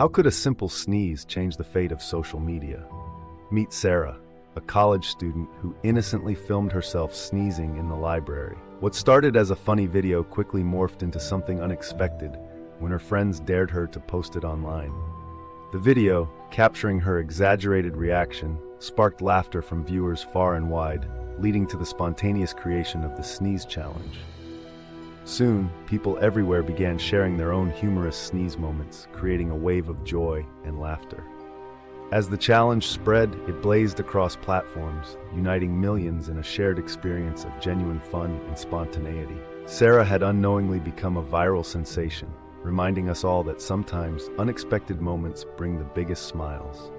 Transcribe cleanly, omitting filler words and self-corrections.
How could a simple sneeze change the fate of social media? Meet Sarah, a college student who innocently filmed herself sneezing in the library. What started as a funny video quickly morphed into something unexpected when her friends dared her to post it online. The video, capturing her exaggerated reaction, sparked laughter from viewers far and wide, leading to the spontaneous creation of the Sneeze Challenge. Soon, people everywhere began sharing their own humorous sneeze moments, creating a wave of joy and laughter. As the challenge spread, it blazed across platforms, uniting millions in a shared experience of genuine fun and spontaneity. Sarah had unknowingly become a viral sensation, reminding us all that sometimes unexpected moments bring the biggest smiles.